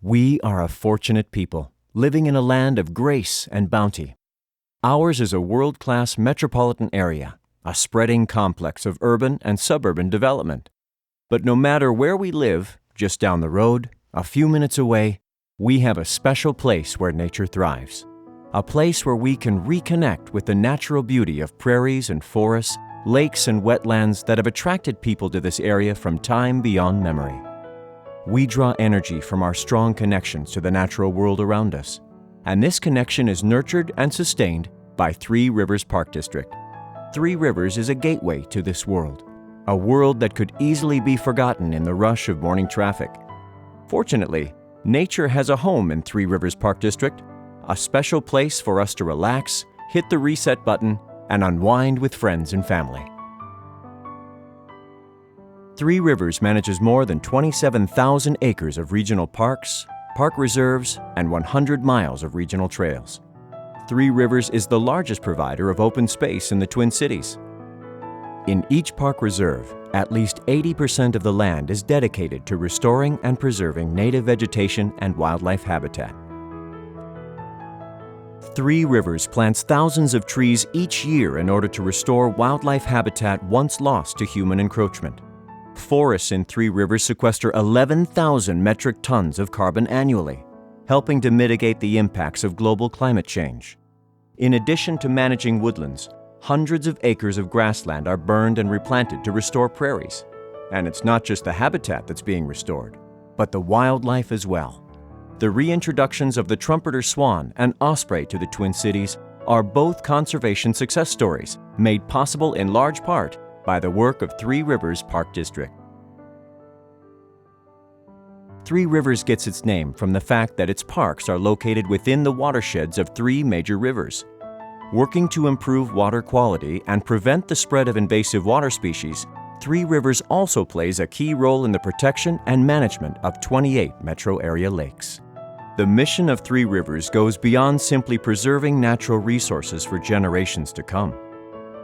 We are a fortunate people, living in a land of grace and bounty. Ours is a world-class metropolitan area, a spreading complex of urban and suburban development. But no matter where we live, just down the road, a few minutes away, we have a special place where nature thrives. A place where we can reconnect with the natural beauty of prairies and forests, lakes and wetlands that have attracted people to this area from time beyond memory. We draw energy from our strong connections to the natural world around us, and this connection is nurtured and sustained by Three Rivers Park District. Three Rivers is a gateway to this world, a world that could easily be forgotten in the rush of morning traffic. Fortunately, nature has a home in Three Rivers Park District, a special place for us to relax, hit the reset button, and unwind with friends and family. Three Rivers manages more than 27,000 acres of regional parks, park reserves, and 100 miles of regional trails. Three Rivers is the largest provider of open space in the Twin Cities. In each park reserve, at least 80% of the land is dedicated to restoring and preserving native vegetation and wildlife habitat. Three Rivers plants thousands of trees each year in order to restore wildlife habitat once lost to human encroachment. Forests in Three Rivers sequester 11,000 metric tons of carbon annually, helping to mitigate the impacts of global climate change. In addition to managing woodlands, hundreds of acres of grassland are burned and replanted to restore prairies. And it's not just the habitat that's being restored, but the wildlife as well. The reintroductions of the trumpeter swan and osprey to the Twin Cities are both conservation success stories, made possible in large part by the work of Three Rivers Park District. Three Rivers gets its name from the fact that its parks are located within the watersheds of three major rivers. Working to improve water quality and prevent the spread of invasive water species, Three Rivers also plays a key role in the protection and management of 28 metro area lakes. The mission of Three Rivers goes beyond simply preserving natural resources for generations to come.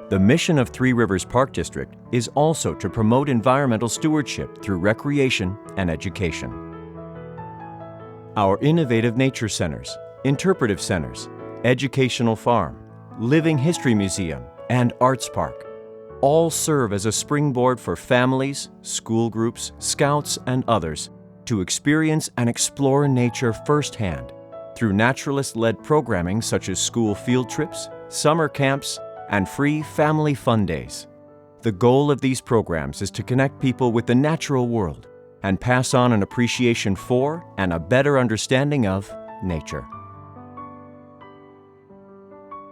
The mission of Three Rivers Park District is also to promote environmental stewardship through recreation and education. Our innovative nature centers, interpretive centers, educational farm, living history museum, and arts park all serve as a springboard for families, school groups, scouts, and others to experience and explore nature firsthand through naturalist-led programming such as school field trips, summer camps, and free family fun days. The goal of these programs is to connect people with the natural world and pass on an appreciation for and a better understanding of nature.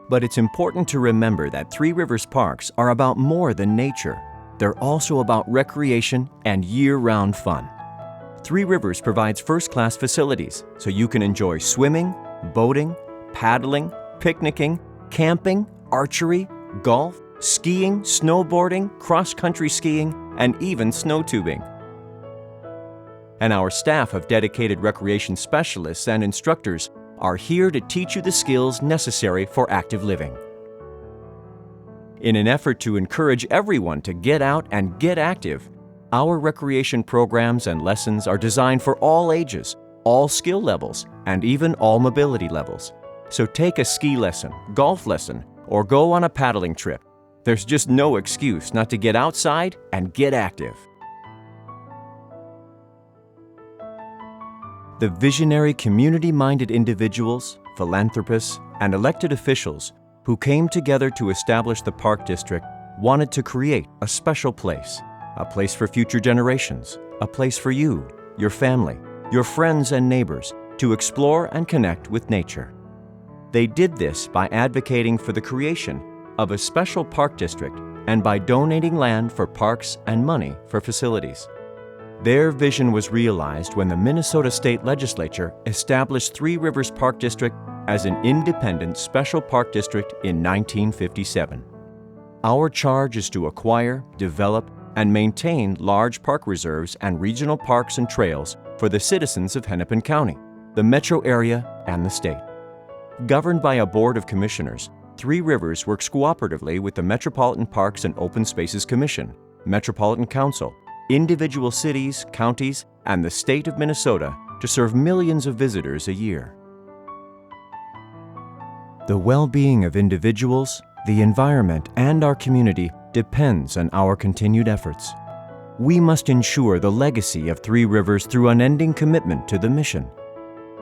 But it's important to remember that Three Rivers Parks are about more than nature. They're also about recreation and year-round fun. Three Rivers provides first-class facilities so you can enjoy swimming, boating, paddling, picnicking, camping, archery, golf, skiing, snowboarding, cross-country skiing, and even snow tubing. And our staff of dedicated recreation specialists and instructors are here to teach you the skills necessary for active living. In an effort to encourage everyone to get out and get active, our recreation programs and lessons are designed for all ages, all skill levels, and even all mobility levels. So take a ski lesson, golf lesson, or go on a paddling trip. There's just no excuse not to get outside and get active. The visionary community-minded individuals, philanthropists, and elected officials who came together to establish the Park District wanted to create a special place, a place for future generations, a place for you, your family, your friends and neighbors to explore and connect with nature. They did this by advocating for the creation of a special park district and by donating land for parks and money for facilities. Their vision was realized when the Minnesota State Legislature established Three Rivers Park District as an independent special park district in 1957. Our charge is to acquire, develop, and maintain large park reserves and regional parks and trails for the citizens of Hennepin County, the metro area, and the state. Governed by a board of commissioners, Three Rivers works cooperatively with the Metropolitan Parks and Open Spaces Commission, Metropolitan Council, individual cities, counties, and the state of Minnesota to serve millions of visitors a year. The well-being of individuals, the environment, and our community depends on our continued efforts. We must ensure the legacy of Three Rivers through unending commitment to the mission.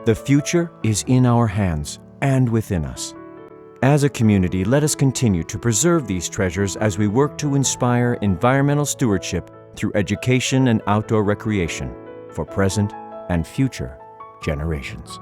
The future is in our hands and within us. As a community, let us continue to preserve these treasures as we work to inspire environmental stewardship through education and outdoor recreation for present and future generations.